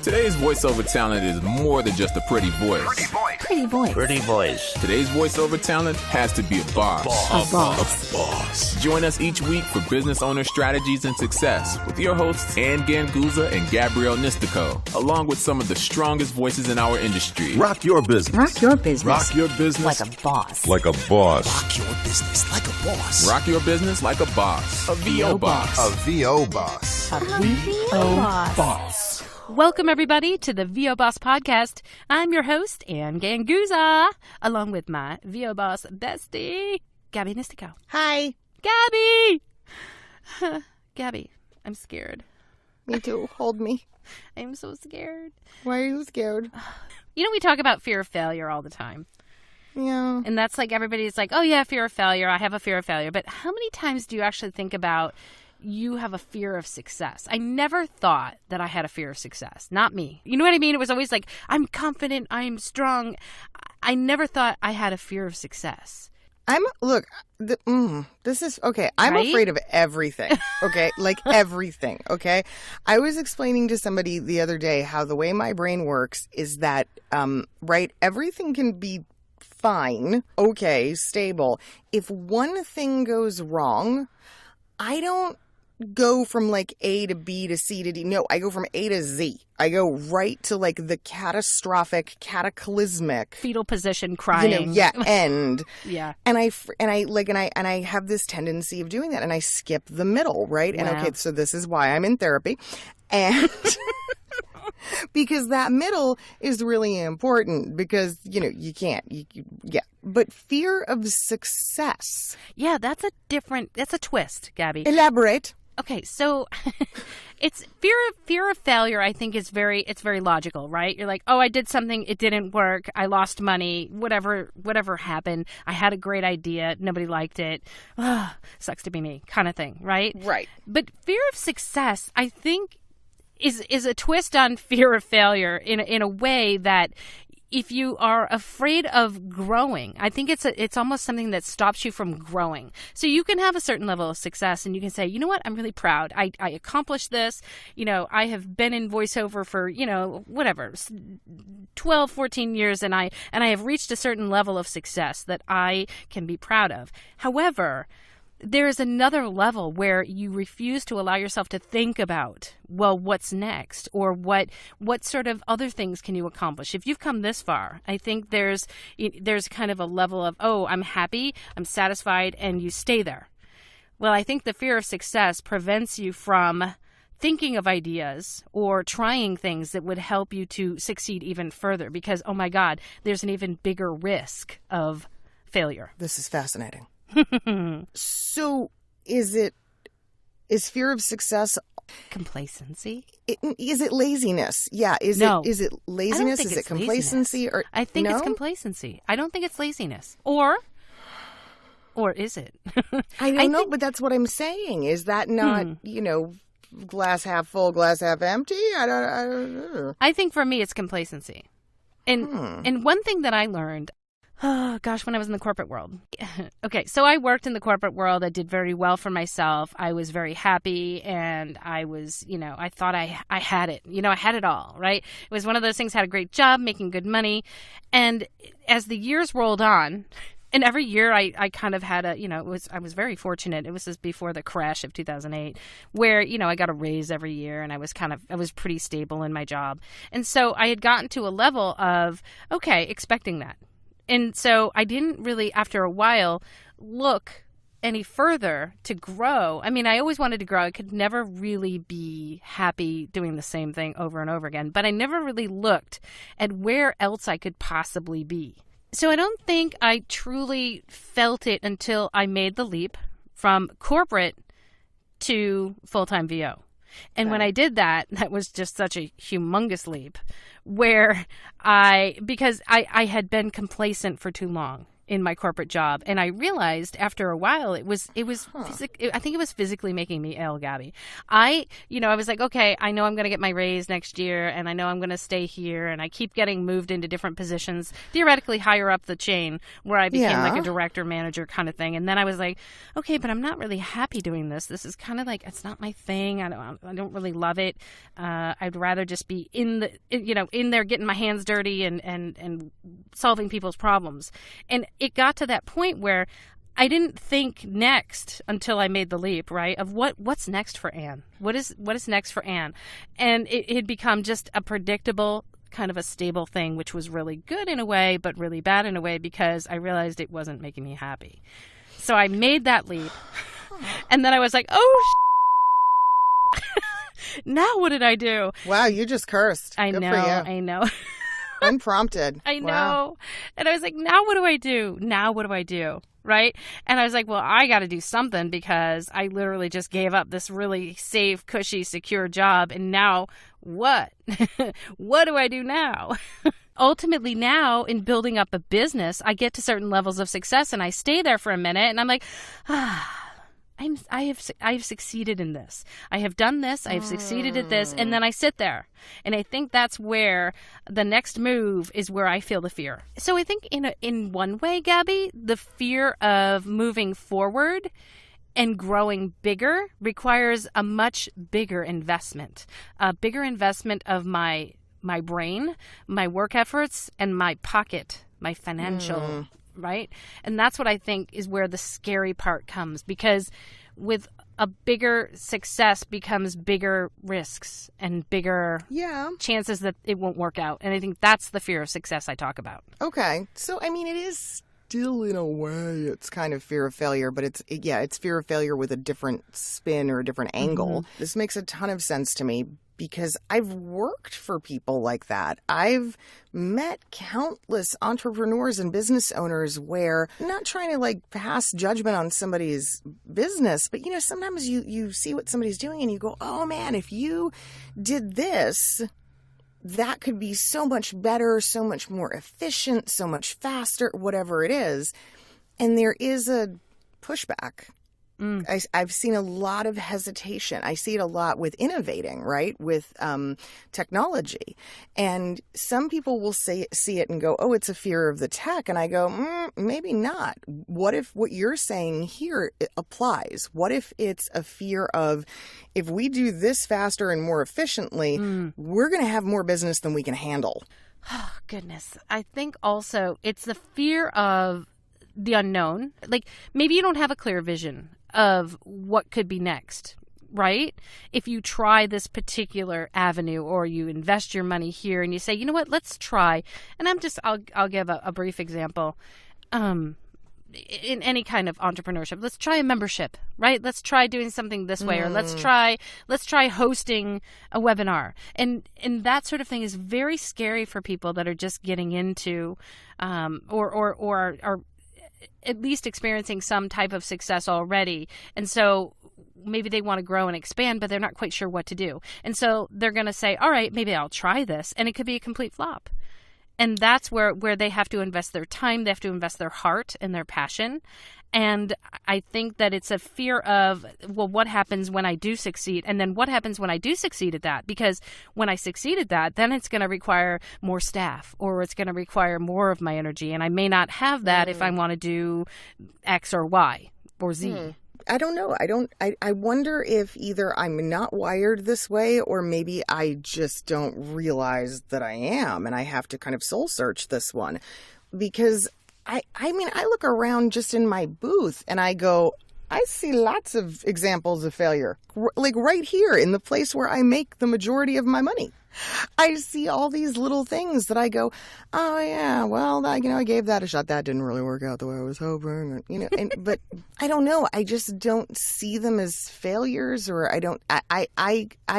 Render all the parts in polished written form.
Today's voiceover talent is more than just a pretty voice. Pretty voice. Today's voiceover talent has to be a boss. A boss. Join us each week for business owner strategies and success with your hosts Ann Ganguzza and Gabrielle Nistico, along with some of the strongest voices in our industry. Rock your business. Rock your business. Rock your business. Like a boss. Like a boss. Rock your business like a boss. Rock your business like a boss. A VO boss. A VO boss. A VO boss. Welcome, everybody, to the VO Boss Podcast. I'm your host, Ann Ganguzza, along with my VO Boss bestie, Gabby Nistico. Hi. Gabby! Gabby, I'm scared. Me too. Hold me. I'm so scared. Why are you scared? You know, we talk about fear of failure all the time. Yeah. And that's like everybody's like, oh, yeah, fear of failure. I have a fear of failure. But how many times do you actually think about you have a fear of success? I never thought that I had a fear of success. Not me. You know what I mean? It was always like, I'm confident, I'm strong. I never thought I had a fear of success. This is, okay, I'm Right? afraid of everything, okay? Like everything, okay? I was explaining to somebody the other day how the way my brain works is that, right, everything can be fine, okay, stable. If one thing goes wrong, I don't go from like A to B to C to D. No, I go from A to Z. I go right to like the catastrophic, cataclysmic Fetal position, crying. End. Yeah. And I have this tendency of doing that, and I skip the middle, right? And Wow. okay, so this is why I'm in therapy, and because that middle is really important, because you can't, But fear of success. Yeah, that's a twist, Gabby. Elaborate. Okay, so it's fear of failure. I think it's very logical, right? You're like, oh, I did something, it didn't work, I lost money, whatever happened. I had a great idea, nobody liked it. Sucks to be me, kind of thing, right? Right. But fear of success, I think, is a twist on fear of failure in a way that, if you are afraid of growing, I think it's almost something that stops you from growing. So you can have a certain level of success and you can say, you know what, I'm really proud. I accomplished this. I have been in voiceover for, 12, 14 years, and I have reached a certain level of success that I can be proud of. However, there is another level where you refuse to allow yourself to think about, well, what's next, or what sort of other things can you accomplish? If you've come this far, I think there's kind of a level of, oh, I'm happy, I'm satisfied, and you stay there. Well, I think the fear of success prevents you from thinking of ideas or trying things that would help you to succeed even further, because, oh my God, there's an even bigger risk of failure. This is fascinating. So is fear of success Complacency? Is it laziness? Yeah. Is it laziness? Is it complacency? Laziness. I think it's complacency. I don't think it's laziness. Or is it? I don't know, but that's what I'm saying. Is that not, glass half full, glass half empty? I don't know. I think for me it's complacency. And one thing that I learned, oh, gosh, when I was in the corporate world. Okay, so I worked in the corporate world. I did very well for myself. I was very happy, and I was, I thought I had it. I had it all, right? It was one of those things, had a great job, making good money. And as the years rolled on, and every year I kind of had I was very fortunate. It was just before the crash of 2008 where, I got a raise every year, and I was pretty stable in my job. And so I had gotten to a level of, okay, expecting that. And so I didn't really, after a while, look any further to grow. I mean, I always wanted to grow. I could never really be happy doing the same thing over and over again. But I never really looked at where else I could possibly be. So I don't think I truly felt it until I made the leap from corporate to full-time VO. And when I did that, that was just such a humongous leap where because I had been complacent for too long in my corporate job. And I realized after a while I think it was physically making me ill, Gabby. I was like, okay, I know I'm going to get my raise next year, and I know I'm going to stay here, and I keep getting moved into different positions, theoretically higher up the chain, where I became like a director, manager kind of thing. And then I was like, okay, but I'm not really happy doing this. This is kind of like, it's not my thing. I don't really love it. I'd rather just be in there getting my hands dirty and solving people's problems. And it got to that point where I didn't think next until I made the leap, right? Of what's next for Anne? What is next for Anne? And it had become just a predictable, kind of a stable thing, which was really good in a way, but really bad in a way, because I realized it wasn't making me happy. So I made that leap. And then I was like, now what did I do? Wow, you just cursed. I Good know, for you. I know. Unprompted. I know. Wow. And I was like, now what do I do? Right? And I was like, well, I got to do something, because I literally just gave up this really safe, cushy, secure job. And now what? What do I do now? Ultimately now, in building up a business, I get to certain levels of success and I stay there for a minute and I'm like, I have succeeded in this. I have done this. I have succeeded at this. And then I sit there. And I think that's where the next move is, where I feel the fear. So I think in one way, Gabby, the fear of moving forward and growing bigger requires a much bigger investment. A bigger investment of my brain, my work efforts, and my pocket, my financial right? And that's what I think is where the scary part comes, because with a bigger success becomes bigger risks and bigger chances that it won't work out. And I think that's the fear of success I talk about. Okay. So, I mean, it is still, in a way, it's kind of fear of failure, but it's fear of failure with a different spin or a different angle. Mm-hmm. This makes a ton of sense to me, because I've worked for people like that. I've met countless entrepreneurs and business owners where, I'm not trying to like pass judgment on somebody's business, but sometimes you see what somebody's doing and you go, oh man, if you did this, that could be so much better, so much more efficient, so much faster, whatever it is. And there is a pushback. I've seen a lot of hesitation. I see it a lot with innovating, right? With technology. And some people will see it and go, oh, it's a fear of the tech. And I go, maybe not. What if what you're saying here applies? What if it's a fear of, if we do this faster and more efficiently, we're going to have more business than we can handle? Oh, goodness. I think also it's the fear of the unknown. Like, maybe you don't have a clear vision of what could be next, right? If you try this particular avenue, or you invest your money here and you say, you know what, let's try. And I'll give a brief example. In any kind of entrepreneurship, let's try a membership, right? Let's try doing something this way, or let's try hosting a webinar. And that sort of thing is very scary for people that are just getting into, or are at least experiencing some type of success already. And so maybe they want to grow and expand, but they're not quite sure what to do. And so they're going to say, all right, maybe I'll try this. And it could be a complete flop. And that's where they have to invest their time. They have to invest their heart and their passion. And I think that it's a fear of, well, what happens when I do succeed? And then what happens when I do succeed at that? Because when I succeed at that, then it's going to require more staff, or it's going to require more of my energy. And I may not have that if I want to do X or Y or Z. I don't know. I wonder if either I'm not wired this way, or maybe I just don't realize that I am, and I have to kind of soul search this one. Because I mean, I look around just in my booth and I go, I see lots of examples of failure, like right here in the place where I make the majority of my money. I see all these little things that I go, oh yeah, well, I gave that a shot. That didn't really work out the way I was hoping, but I don't know. I just don't see them as failures, or I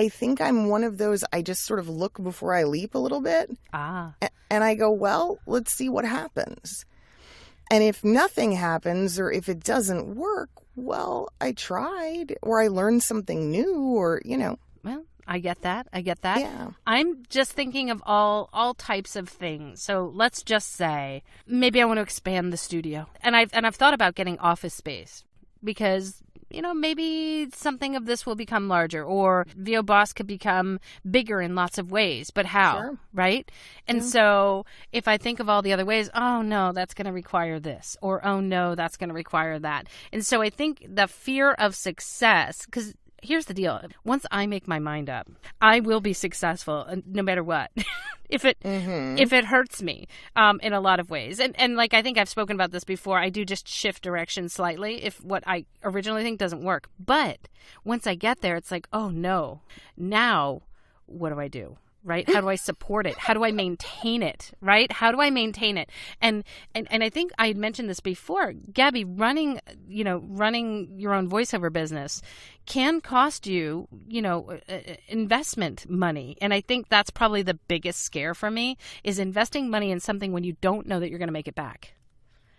think I'm one of those, I just sort of look before I leap a little bit. And I go, well, let's see what happens. And if nothing happens, or if it doesn't work, well, I tried, or I learned something new, or, Well, I get that. Yeah. I'm just thinking of all types of things. So let's just say maybe I want to expand the studio. And I've thought about getting office space because, maybe something of this will become larger, or VO Boss could become bigger in lots of ways, but how? Sure. Right? And so if I think of all the other ways, oh no, that's going to require this, or oh no, that's going to require that. And so I think the fear of success, because here's the deal. Once I make my mind up, I will be successful no matter what. If it hurts me in a lot of ways. And like, I think I've spoken about this before, I do just shift direction slightly if what I originally think doesn't work. But once I get there, it's like, oh no, now what do I do? Right? How do I support it? How do I maintain it? Right? How do I maintain it? And I think I had mentioned this before, Gabby, running your own voiceover business can cost you, investment money. And I think that's probably the biggest scare for me, is investing money in something when you don't know that you're going to make it back.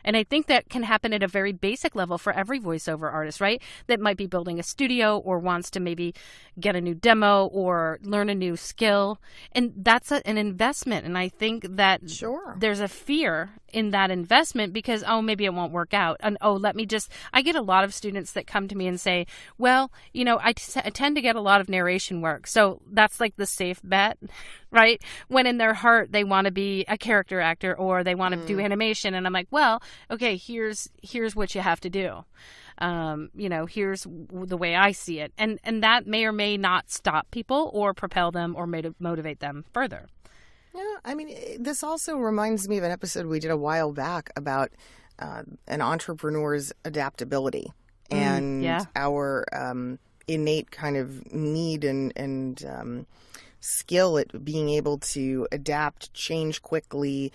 And I think that can happen at a very basic level for every voiceover artist, right? That might be building a studio or wants to maybe get a new demo or learn a new skill. And that's an investment. And I think that there's a fear in that investment because, oh, maybe it won't work out. And, I get a lot of students that come to me and say, well, I tend to get a lot of narration work. So that's like the safe bet, right? When in their heart, they want to be a character actor or they want to do animation. And I'm like, well, okay, here's what you have to do. Here's the way I see it. And that may or may not stop people or propel them or motivate them further. Yeah, I mean, this also reminds me of an episode we did a while back about an entrepreneur's adaptability and our innate kind of need and skill at being able to adapt, change quickly,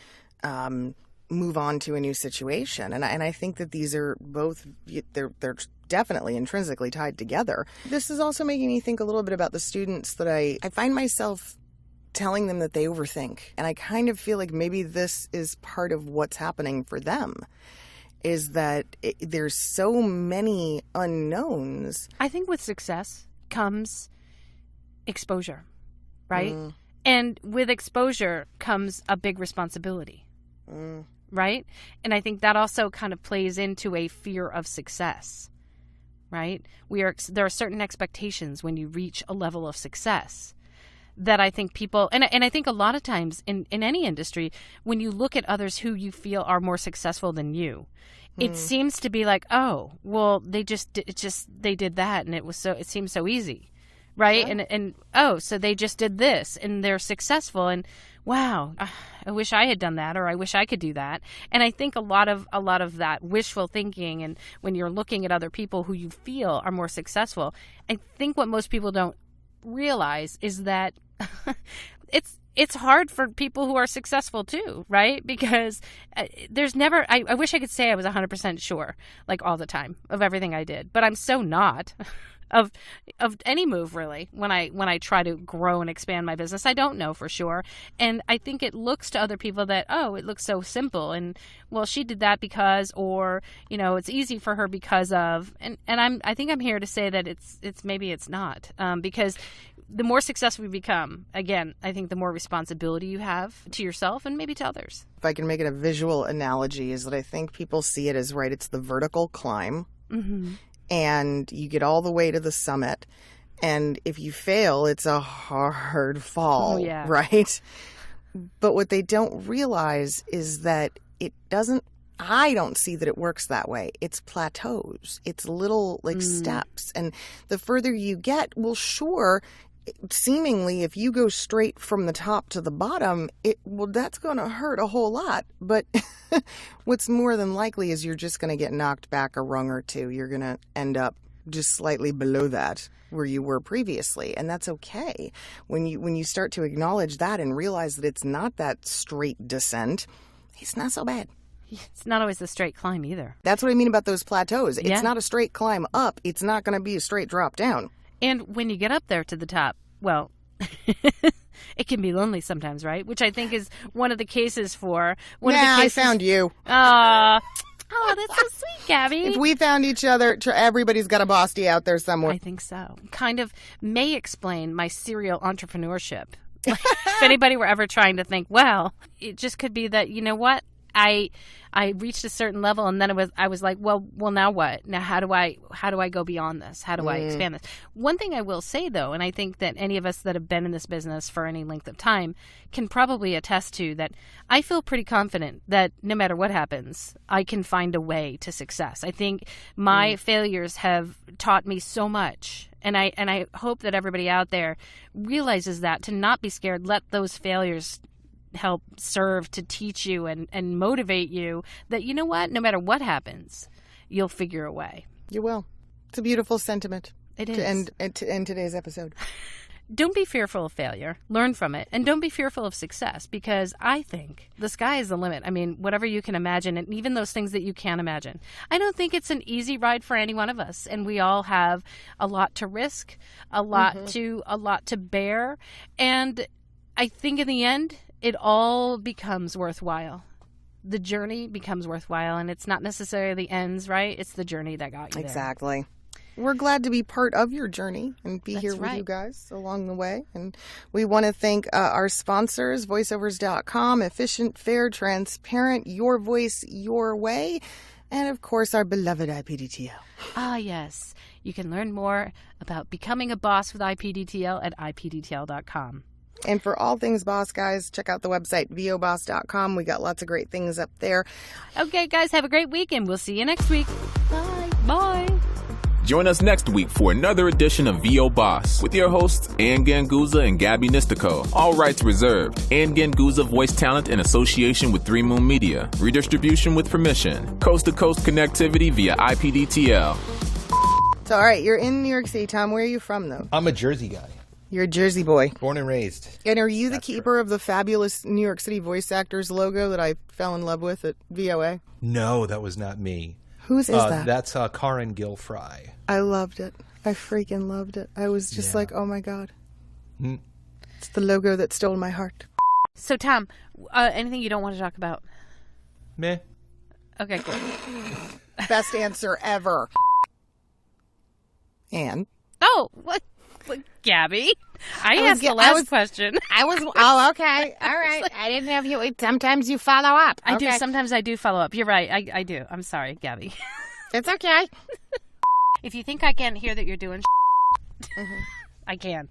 move on to a new situation. And I think that these are both, they're definitely intrinsically tied together. This is also making me think a little bit about the students that I find myself telling them that they overthink. And I kind of feel like maybe this is part of what's happening for them, is that there's so many unknowns. I think with success comes exposure, right? And with exposure comes a big responsibility, right? And I think that also kind of plays into a fear of success, right? There are certain expectations when you reach a level of success that I think people, and I think a lot of times in any industry, when you look at others who you feel are more successful than you, it seems to be like, oh, well, they did that and it seems so easy, right? Yeah. And oh, so they just did this and they're successful, and wow, I wish I had done that, or I wish I could do that. And I think a lot of that wishful thinking, and when you're looking at other people who you feel are more successful, I think what most people don't realize is that it's hard for people who are successful too, right? Because there's never, I wish I could say I was 100% sure, like all the time, of everything I did, but I'm so not of any move really. When I try to grow and expand my business, I don't know for sure. And I think it looks to other people that, oh, it looks so simple, and well, she did that because, or it's easy for her because of, and I think I'm here to say that it's maybe it's not, because the more successful you become, again, I think the more responsibility you have to yourself and maybe to others. If I can make it a visual analogy, is that I think people see it as, right, it's the vertical climb. And you get all the way to the summit, and if you fail, it's a hard fall, right? But what they don't realize is that I don't see that it works that way. It's plateaus. It's little steps. And the further you get, well, sure, seemingly if you go straight from the top to the bottom, that's going to hurt a whole lot. But what's more than likely is you're just going to get knocked back a rung or two. You're going to end up just slightly below that where you were previously. And that's okay. When you start to acknowledge that and realize that it's not that straight descent, it's not so bad. It's not always a straight climb either. That's what I mean about those plateaus. It's not a straight climb up. It's not going to be a straight drop down. And when you get up there to the top, well, it can be lonely sometimes, right? Which I think is one of the cases for... I found you. Oh, that's so sweet, Gabby. If we found each other, everybody's got a bossy out there somewhere. I think so. Kind of may explain my serial entrepreneurship. If anybody were ever trying to think, well, it just could be that, you know what? I reached a certain level, and then I was like, well, now what? Now how do I go beyond this? How do I expand this? One thing I will say though, and I think that any of us that have been in this business for any length of time can probably attest to that, I feel pretty confident that no matter what happens, I can find a way to success. I think my failures have taught me so much. And I hope that everybody out there realizes that, to not be scared. Let those failures help serve to teach you and motivate you that, you know what, no matter what happens, you'll figure a way. You will. It's a beautiful sentiment. It is. To end today's episode. Don't be fearful of failure. Learn from it. And don't be fearful of success, because I think the sky is the limit. I mean, whatever you can imagine, and even those things that you can't imagine. I don't think it's an easy ride for any one of us. And we all have a lot to risk, a lot to bear. And I think in the end, it all becomes worthwhile. The journey becomes worthwhile, and it's not necessarily the ends, right? It's the journey that got you there. Exactly. We're glad to be part of your journey and be here with right. you guys along the way. And we want to thank our sponsors, voiceovers.com, efficient, fair, transparent, your voice, your way. And, of course, our beloved IPDTL. Ah, yes. You can learn more about becoming a boss with IPDTL at ipdtl.com. And for all things boss, guys, check out the website, voboss.com. We got lots of great things up there. Okay, guys, have a great week, and we'll see you next week. Bye. Bye. Join us next week for another edition of VO Boss with your hosts, Ann Ganguzza and Gabby Nistico. All rights reserved. Ann Ganguzza voice talent in association with 3 Moon Media. Redistribution with permission. Coast-to-coast connectivity via IPDTL. So, all right, you're in New York City. Tom, where are you from, though? I'm a Jersey guy. You're a Jersey boy. Born and raised. And are you the keeper of the fabulous New York City voice actors logo that I fell in love with at VOA? No, that was not me. Whose is that? That's Karin Gilfry. I loved it. I freaking loved it. I was just like, oh my God. It's the logo that stole my heart. So, Tom, anything you don't want to talk about? Meh. Okay, cool. Best answer ever. And? Oh, what? Gabby, I asked the last question. Oh, okay. All right. I didn't have you. Sometimes you follow up. I Okay. do. Sometimes I do follow up. You're right. I do. I'm sorry, Gabby. It's okay. If you think I can't hear that you're doing I can.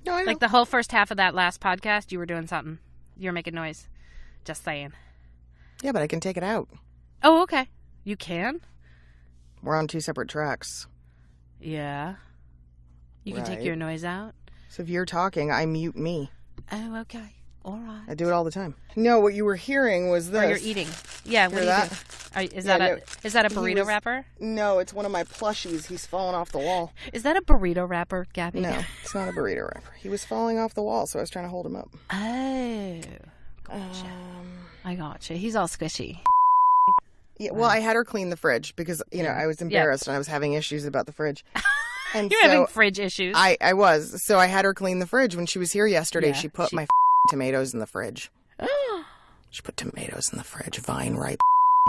No, I know. Like the whole first half of that last podcast, you were doing something. You were making noise. Just saying. Yeah, but I can take it out. Oh, okay. You can? We're on 2 separate tracks. Yeah. You can take Right. your noise out? So if you're talking, I mute me. Oh, okay. All right. I do it all the time. No, what you were hearing was this. Or you're eating. Yeah, what Hear do that? you do? Is Yeah, that a he burrito was- wrapper? No, it's one of my plushies. He's fallen off the wall. Is that a burrito wrapper, Gabby? No, it's not a burrito wrapper. He was falling off the wall, so I was trying to hold him up. Oh. Gotcha. I gotcha. He's all squishy. Yeah, well, I had her clean the fridge because, I was embarrassed and I was having issues about the fridge. And You're having fridge issues. I was. So I had her clean the fridge. When she was here yesterday, Yeah, she put my tomatoes in the fridge. She put tomatoes in the fridge. Vine ripe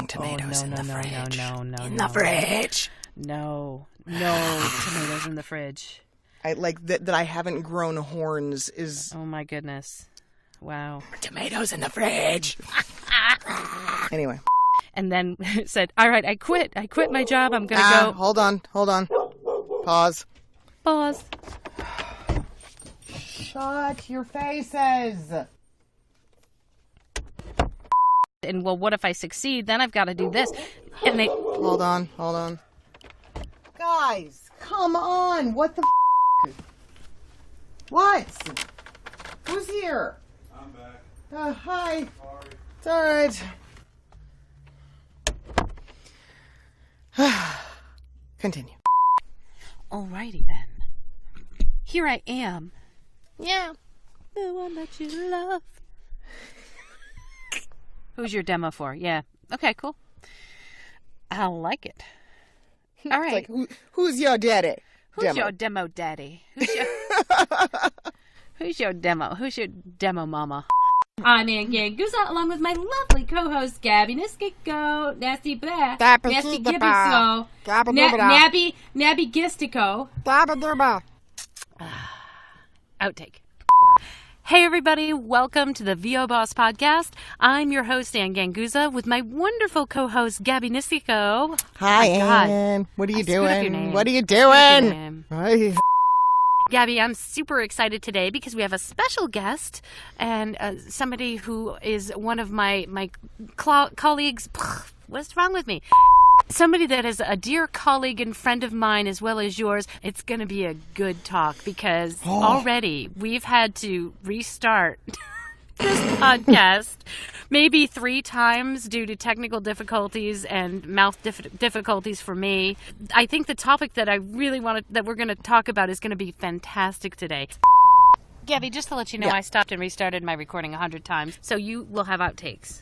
tomatoes in the fridge. No. In the fridge. No. Tomatoes in the fridge. I like that I haven't grown horns is Oh my goodness. Wow. tomatoes in the fridge. Anyway. And then said, all right, I quit my job. I'm going to go. Hold on. Pause. Pause. Shut your faces. And well, what if I succeed? Then I've got to do this. And they Hold on. Guys, come on. What the What? Who's here? I'm back. Hi. Sorry. It's all right. Continue. Alrighty then. Here I am. Yeah. The one that you love. Who's your demo for? Yeah. Okay, cool. I like it. All right. It's like, who's your daddy? Who's your demo daddy? Who's your demo? Who's your demo mama? I'm Ann Ganguzza, along with my lovely co-host Gabby Nistico, Nasty Blah, Gabby Nasty Gibby Gibby So, Gabby Dibba. Nabby Gistico. Dabba dibba. Outtake. Hey everybody, welcome to the VO Boss Podcast. I'm your host, Ann Ganguzza, with my wonderful co-host, Gabby Nistico. Hi, Oh my God. Ann. What are you I screwed up your doing? name. What are you Screwed up your doing? name. Hi. Gabby, I'm super excited today because we have a special guest and somebody who is one of my colleagues. What's wrong with me? Somebody that is a dear colleague and friend of mine as well as yours. It's going to be a good talk because already we've had to restart this podcast maybe 3 times due to technical difficulties and mouth difficulties for me. I think the topic that I really that we're going to talk about is going to be fantastic today. Gabby, just to let you know, I stopped and restarted my recording 100 times, so you will have outtakes.